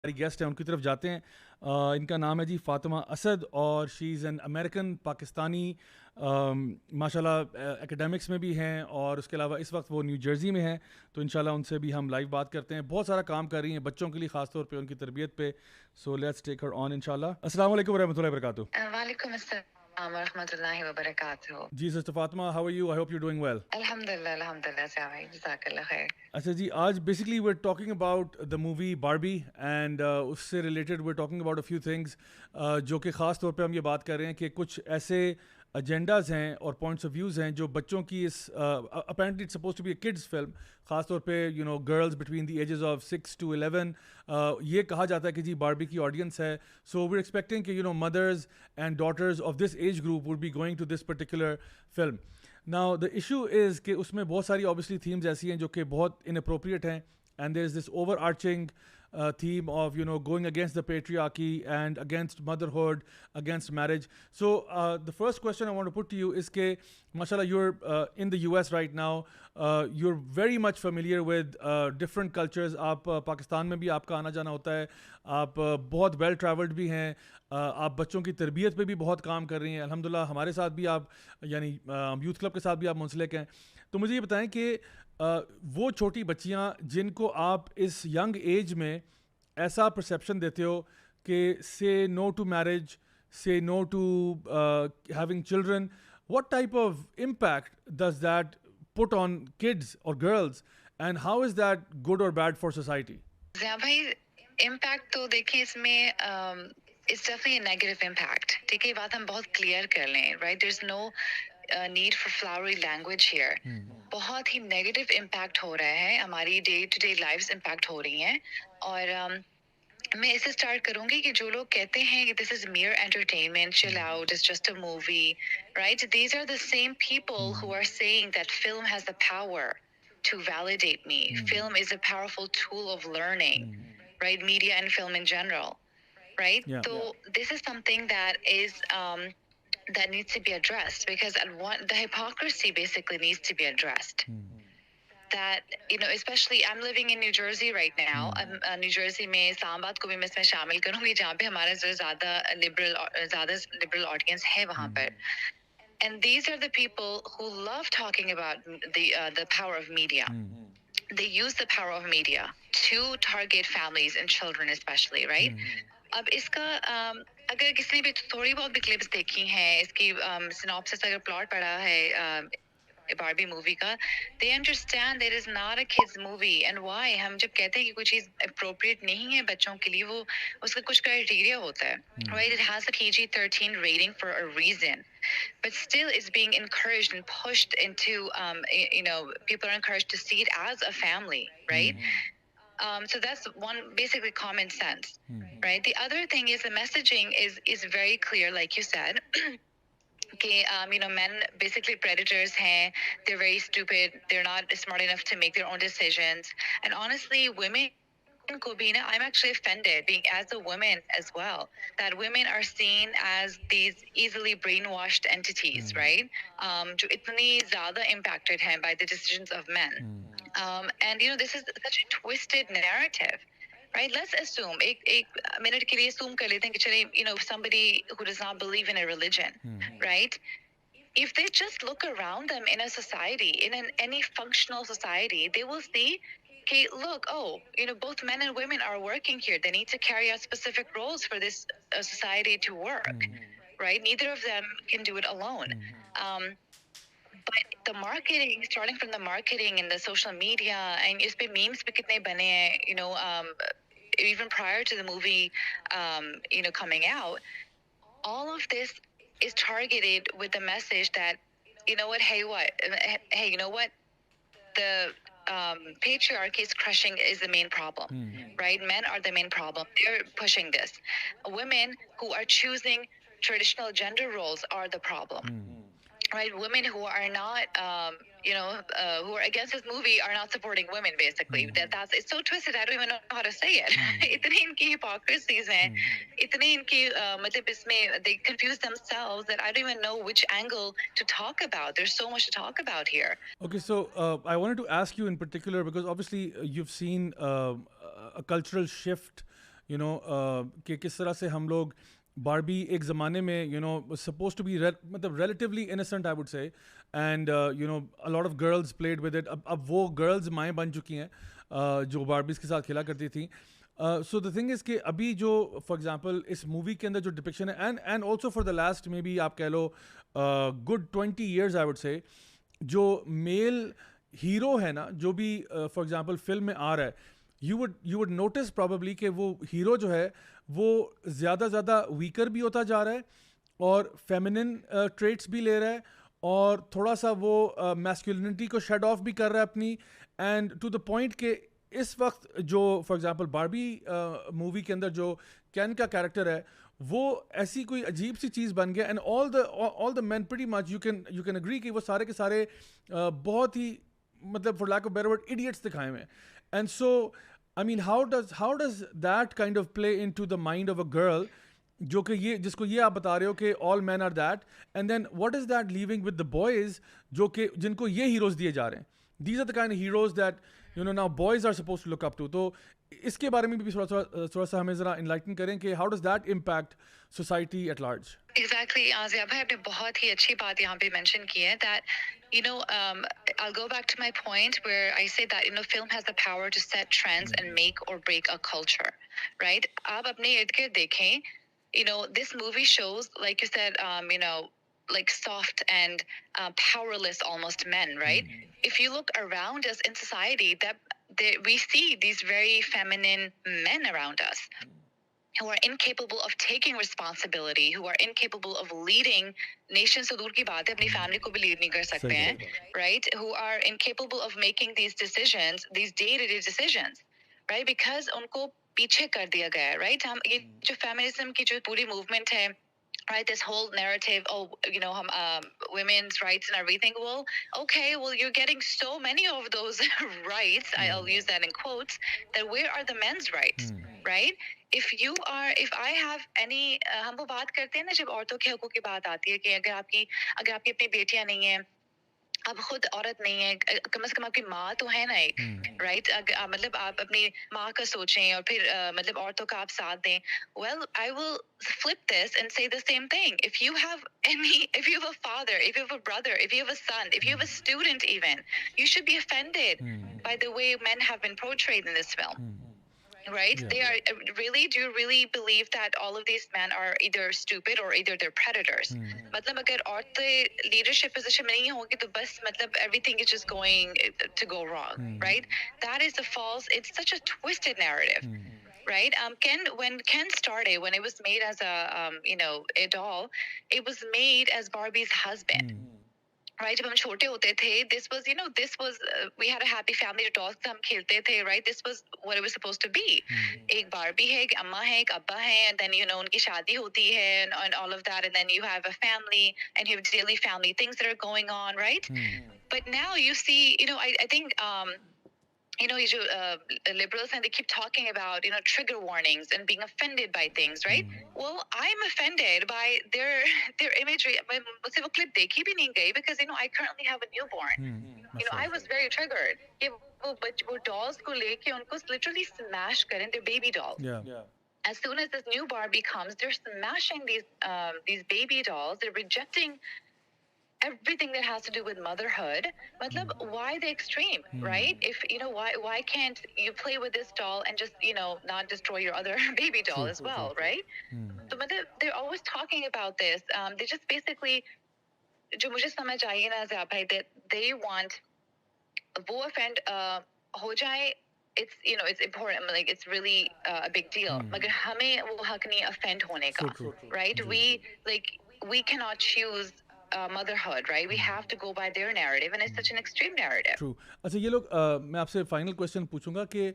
हमारी गेस्ट हैं उनकी तरफ जाते हैं। इनका नाम है जी फातिमा असद और she is an American Pakistani, माशाल्लाह एकेडमिक्स में भी हैं और उसके अलावा इस वक्त वो न्यू जर्सी में हैं। तो इंशाल्लाह उनसे भी हम लाइव बात करते हैं। बहुत सारा काम कर रही हैं बच्चों के लिए, ख़ास तौर पे उनकी तरबियत पे। So let's take her on इंशाल्लाह। अस्सलाम वालेकुम वरहमतुल्लाहि वबरकातुहू। वालेकुम अस्सलाम वरहमतुल्लाहि वबरकातुहू। जी sister Fatima, how are you? I hope you doing well. अल्हम्दुलिल्लाह अल्हम्दुलिल्लाह से भाई जज़ाकल्लाह खैर। अच्छा जी, आज basically we are talking about the movie Barbie and उससे related we are talking about a few things, जो कि ख़ास तौर पे हम ये बात कर रहे हैं कि कुछ ऐसे एजेंडाज हैं और पॉइंट्स ऑफ व्यूज़ हैं जो बच्चों की इस apparently it's suppose to be a kids film, ख़ास तौर पे girls between the ages of 6 to 11, ये कहा जाता है कि जी बारबी की ऑडियंस है। सो वी आर एक्सपेक्टिंग कि mothers and daughters of this age group would be going to this particular film. Now the issue is कि उसमें बहुत सारी ऑब्वियसली थीम्स ऐसी हैं जो कि बहुत इनअप्रोप्रिएट हैं, and there is this overarching theme of going against the patriarchy and against motherhood, against marriage. So the first question I want to put to you is ke mashallah you're in the US right now, you're very much familiar with different cultures. आप पाकिस्तान में भी आपका आना जाना होता है, आप बहुत वेल ट्रैवल्ड भी हैं, आप बच्चों की तरबियत पे भी बहुत काम कर रही हैं अल्हम्दुलिल्लाह। हमारे साथ भी आप यानी यूथ क्लब के साथ भी आप मुंसलिक हैं। तो मुझे ये बताएं कि वो छोटी बच्चियां जिनको आप इस यंग एज में ऐसा परसेप्शन देते हो कि say no to marriage, say no to having children, what type of impact does that put on kids और girls, and how is that good और बैड फॉर सोसाइटी? ज़िया भाई, इम्पैक्ट तो देखिए इसमें it's definitely a negative impact. ठीक है, ये बात हम बहुत क्लियर कर लें, right? There is no need for flowery language here. बहुत ही नेगेटिव इम्पैक्ट हो रहा है, हमारी day to day lives impact हो रही हैं। और मैं इसे स्टार्ट करूंगी कि जो लोग कहते हैं कि this is mere entertainment, chill out, it's just a movie, right? These are the same people who are saying that film has the power to validate me. Film is a powerful tool of learning, right? Media and film in general, right? Yeah. So this is something that is that needs to be addressed, because the hypocrisy basically needs to be addressed. That especially I'm living in New Jersey right now. New Jersey में इस्लामाबाद को भी मैं इसमें शामिल करूँगी, जहाँ पे हमारा जो ज़्यादा लिबरल ऑडियंस है वहाँ पर. And these are the people who love talking about the power of media. They use the power of media to target families and children especially, right? अब इसका अगर किसी ने भी थोड़ी बहुत भी क्लिप्स देखी हैं, इसकी सिनॉप्सिस अगर प्लॉट पढ़ा है बारबी मूवी का, they understand that it is not a kids movie. And why? हम जब कहते हैं कि कोई चीज appropriate नहीं है बच्चों के लिए, वो उसका कुछ criteria होता है, right? It has a PG-13 rating for a reason, but still it's being encouraged and pushed into people are encouraged to see it as a family, right? So that's one, basically common sense, right? The other thing is the messaging is very clear, like you said. Okay, men basically predators hain. They're very stupid. They're not smart enough to make their own decisions. And honestly, women ko bhi na, I'm actually offended, being as a woman as well, that women are seen as these easily brainwashed entities, right? Jo itni zyada impacted hain by the decisions of men. And this is such a twisted narrative. Right, let's assume एक minute के लिए assume कर लेते हैं कि चले somebody who does not believe in a religion, right? If they just look around them in a society, in any functional society, they will see, okay, look, both men and women are working here. They need to carry out specific roles for this society to work, right? Neither of them can do it alone. But the marketing, starting from the marketing and the social media, and it's been memes bhi kitne bane hain, even prior to the movie, coming out, all of this is targeted with the message that, hey, the patriarchy is crushing is the main problem, right? Men are the main problem. They're pushing this. Women who are choosing traditional gender roles are the problem. Right, women who are not, who are against this movie are not supporting women. Basically, that's it's so twisted. I don't even know how to say it. इतनी इनकी hypocrisies हैं, इतनी इनकी मतलब इसमें they confuse themselves that I don't even know which angle to talk about. There's so much to talk about here. Okay, so I wanted to ask you in particular because obviously you've seen a cultural shift, you know, कि किस तरह से हम लोग Barbie एक ज़माने में supposed to be मतलब relatively innocent I would say, and a lot of girls played with it. अब वो girls माएँ बन चुकी हैं जो बारबीज के साथ खेला करती थी. So the thing is कि अभी जो for example इस मूवी के अंदर जो डिपिक्शन है and also for the last maybe आप कह लो good 20 years I would say, जो मेल हीरो है ना जो भी फॉर एग्जांपल फिल्म में आ रहा है, you would notice probably कि वो हीरो जो है वो ज़्यादा वीकर भी होता जा रहा है और फेमिनिन ट्रेट्स भी ले रहा है और थोड़ा सा वो मैस्कुलिनिटी को शेड ऑफ भी कर रहा है अपनी, एंड टू द पॉइंट कि इस वक्त जो फॉर एग्जांपल बारबी मूवी के अंदर जो कैन का कैरेक्टर है वो ऐसी कोई अजीब सी चीज़ बन गया, and all the men pretty much you can agree कि वो सारे के सारे बहुत ही मतलब for lack of better word idiots दिखाए हुए हैं. And so I mean, how does that kind of play into the mind of a girl जो कि ये जिसको ये आप बता रहे हो कि all men are that, and then what is that leaving with the boys जो कि जिनको ये heroes दिए जा रहे हैं. These are the kind of heroes that now boys are supposed to look up to. तो इसके बारे में भी थोड़ा सा हमें ज़रा enlighten करें कि how does that impact society at large. Exactly, Azia भाई आपने बहुत ही अच्छी बात यहाँ पे mention की है that I'll go back to my point where I say that film has the power to set trends and make or break a culture, right? आप अपने इर्द गिर्द देखें, this movie shows, like you said, like soft and powerless almost men, right? If you look around us in society, we see these very feminine men around us who are incapable of taking responsibility, who are incapable of leading nations. So दूर की बात है, अपनी family को भी lead नहीं कर सकते हैं, right? Who are incapable of making these decisions, these day-to-day decisions, right? Because उनको पीछे कर दिया गया है, right? हम ये जो feminism की जो पूरी movement है, right, this whole narrative, women's rights and everything. Well, okay, you're getting so many of those rights, I'll use that in quotes, that where are the men's rights, right? If I have any, हम वो बात करते हैं ना जब औरतों के हकों की बात आती है कि अगर आपकी अपनी बेटियां नहीं हैं, आप खुद औरत नहीं है, कम से कम आपकी माँ तो है ना एक, राइट? मतलब आप अपनी माँ का सोचें और फिर मतलब औरतों का आप साथ दें. Well, I will flip this and say the same thing. If you have a father, if you have a brother, if you have a son, if you have a student even, you should be offended by the way men have been portrayed in this film. Right? Yeah. Do you really believe that all of these men are either stupid or either they're predators? मतलब अगर औरतें leadership position में नहीं होंगी तो बस मतलब everything is just going to go wrong, right? That is it's such a twisted narrative. Right? When Ken started, when it was made as a doll, it was made as Barbie's husband. Right, जब हम छोटे होते थे, this was we had a happy family to talk, हम खेलते थे, right? This was what it was supposed to be. एक Barbie है, एक अम्मा है, एक अब्बा है, and then उनकी शादी होती है and all of that, and then you have a family and you have daily family things that are going on, right? But now you see, I think liberals, and they keep talking about trigger warnings and being offended by things, right? Well, I'm offended by their imagery. मुझसे वो clip देखी भी नहीं गई because I currently have a newborn. I was very triggered. कि वो dolls को लेके उनको literally smash करें, they're baby dolls. Yeah. As soon as this new Barbie comes, they're smashing these baby dolls. They're rejecting everything that has to do with motherhood. Matlab, why the extreme, right? If why can't you play with this doll and just not destroy your other baby doll as well, right? So they're always talking about this. They just basically जो मुझे समझ आई है ना ज़िया भाई, that they want वो offend हो जाए. It's important, like it's really a big deal. मगर हमें वो हक नहीं offend होने का, right? We cannot choose motherhood, right? We have to go by their narrative, and it's such an extreme narrative. True. अच्छा ये लोग मैं आपसे फाइनल क्वेश्चन पूछूंगा कि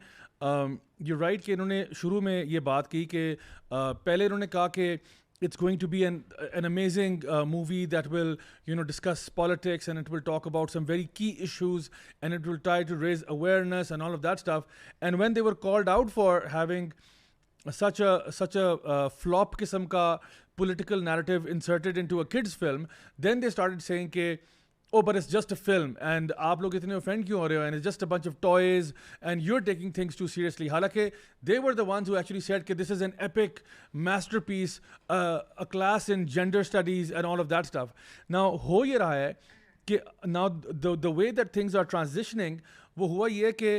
you're right कि इन्होंने शुरू में ये बात की कि पहले इन्होंने कहा कि it's going to be an amazing movie that will discuss politics, and it will talk about some very key issues, and it will try to raise awareness and all of that stuff. And when they were called out for having such a flop किस्म का political narrative inserted into a kids film, then they started saying कि oh, but it's just a film, and आप लोग इतने offend क्यों हो रहे हो, and it's just a bunch of toys, and you're taking things too seriously. हालांकि they were the ones who actually said that this is an epic masterpiece, a class in gender studies and all of that stuff. Now हो ये रहा है कि now the way that things are transitioning, वो हुआ ये कि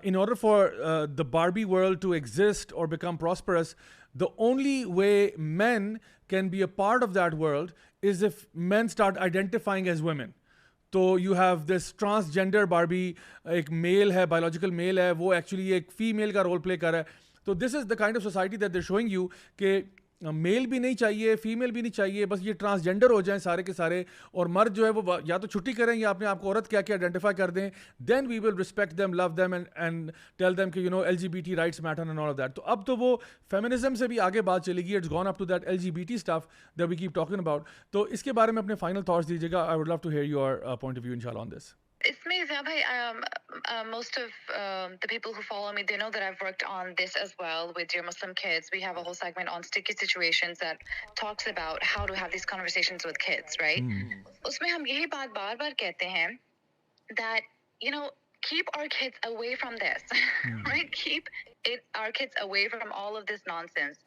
in order for the Barbie world to exist or become prosperous, the only way men can be a part of that world is if men start identifying as women. So you have this transgender Barbie, एक male है, biological male है, वो actually एक female का role play कर रहा है. So this is the kind of society that they're showing you कि मेल भी नहीं चाहिए, फीमेल भी नहीं चाहिए, बस ये ट्रांसजेंडर हो जाएं सारे के सारे, और मर्द जो है वो या तो छुट्टी करें या अपने आप को औरत क्या क्या आइडेंटिफाई कर दें, then we will respect them, love them and tell them कि LGBT rights matter and all of that. तो अब तो वो फेमिनिज्म से भी आगे बात चलेगी. It's gone up to that LGBT stuff that we keep talking about. तो इसके बारे में अपने फाइनल थॉट्स दीजिएगा. I would love to hear your point of view इंशाल्लाह ऑन दिस. इसमें most of the people who follow me, they know that I've worked on this as well with Dear Muslim Kids. We have a whole segment on sticky situations that talks about how to have these conversations with kids, right? उसमें हम यही बात बार-बार कहते हैं that, keep our kids away from this, right? Keep our kids away from all of this nonsense,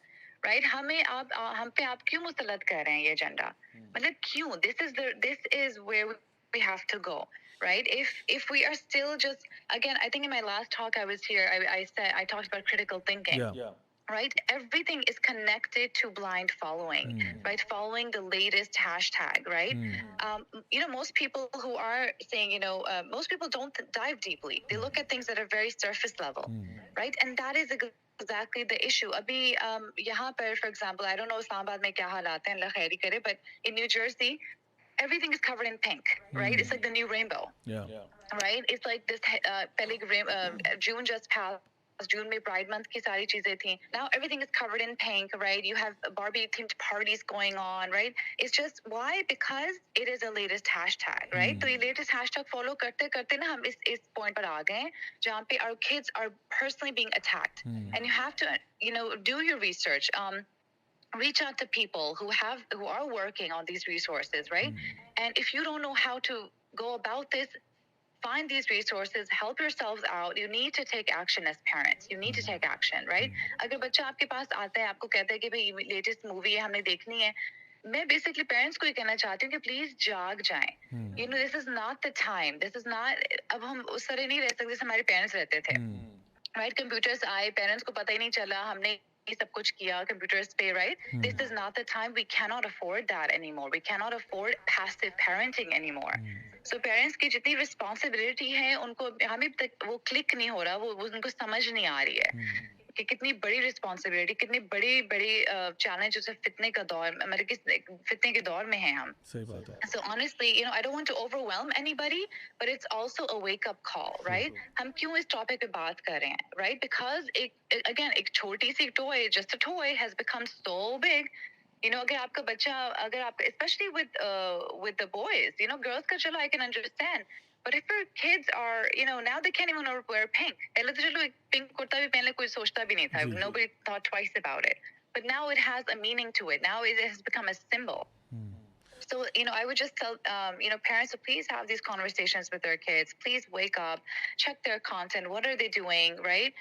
right? हम पे आप क्यों मुसल्लत कर रहे हैं ये एजेंडा? मतलब क्यों? This is where we have to go. Right? If we are still just, again, I think in my last talk I was here, I talked about critical thinking. Yeah. Right? Everything is connected to blind following, right? Following the latest hashtag, right? Most people who are saying, most people don't dive deeply. They look at things that are very surface level, right? And that is exactly the issue. Abhi, yahan par, for example, I don't know Islamabad mein kya halat hain, Allah khairi kare, but in New Jersey, everything is covered in pink, right? It's like the new rainbow. Yeah. Right? It's like this June just passed. June में Pride Month की सारी चीजें थी. Now everything is covered in pink, right? You have Barbie themed parties going on, right? It's just why? Because it is a latest hashtag, right? तो ये latest hashtag follow करते करते ना हम इस point पर आ गए जहाँ पे our kids are personally being attacked, and you have to do your research. Reach out to people who are working on these resources, right? And if you don't know how to go about this, find these resources, help yourselves out. You need to take action as parents. You need to take action, right? अगर बच्चा आपके पास आता है, आपको कहता है कि भाई लेटेस्ट मूवी है, हमने देखनी है, मैं basically parents को ये कहना चाहती हूँ कि please जाग जाएं. This is not the time. This is not. अब हम उस तरह नहीं रह सकते जैसे हमारे parents रहते थे, right? Computers आए, parents को पता ही नहीं चला, हमने सब कुछ किया computers पे, right? This is not the time. We cannot afford that anymore. We cannot afford passive parenting anymore. So parents की जितनी responsibility है उनको हमें तक वो click नहीं हो रहा, वो उनको समझ नहीं आ रही है कि कितनी बड़ी responsibility, कितनी बड़ी challenge उसे फितने का दौर, मतलब कि फितने के दौर में हैं हम. सही बात है. So honestly, I don't want to overwhelm anybody, but it's also a wake up call, right? हम क्यों इस topic पे बात कर रहे हैं, right? Because again, एक छोटी सी toy, just a toy, has become so big. अगर आपका बच्चा, अगर आप, especially with the boys, girls का चलो I can understand. But if your kids are, now they can't even wear pink. पहले तो चलो pink कुर्ता भी पहनले कोई सोचता भी नहीं था. Nobody thought twice about it. But now it has a meaning to it. Now it has become a symbol. So, I would just tell, parents to please have these conversations with their kids. Please wake up, check their content. What are they doing, right?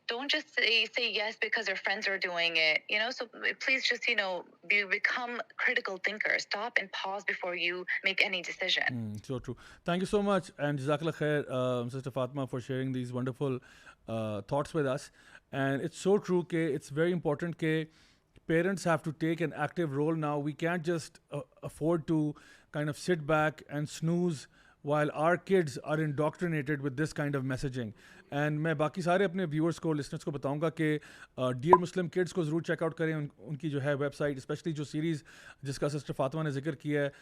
Don't just say yes because your friends are doing it, so please just, become critical thinkers. Stop and pause before you make any decision. So true. Thank you so much. And Jazakallah khair, Sister Fatima, for sharing these wonderful thoughts with us. And it's so true that it's very important that parents have to take an active role now. We can't just afford to kind of sit back and snooze while our kids are indoctrinated with this kind of messaging. And मैं बाकी सारे अपने viewers को, listeners को बताऊंगा कि dear मुस्लिम kids को ज़रूर चेकआउट करें. उनकी जो है वेबसाइट, स्पेशली जो सीरीज़ जिसका सिस्टर फातिमा ने जिक्र किया है,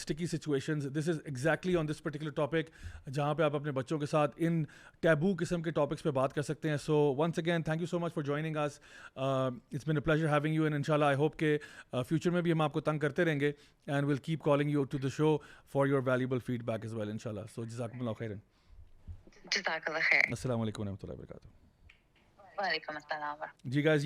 sticky situations, this is exactly on this particular topic, जहाँ पे आप अपने बच्चों के साथ इन टैबू किस्म के टॉपिक्स पे बात कर सकते हैं. So once again thank you so much for joining us. It's been a pleasure having you, and इंशाल्लाह आई होप के फ्यूचर में भी हम आपको तंग करते रहेंगे, and will keep calling you to the show for your valuable feedback as well इंशाल्लाह. सो जज़ाकुमुल्लाह खैरन. Jazakallah khair. Assalamu alaikum wa rahmatullahi wa barakatuh. Wa alaikum assalam. जी गाइस.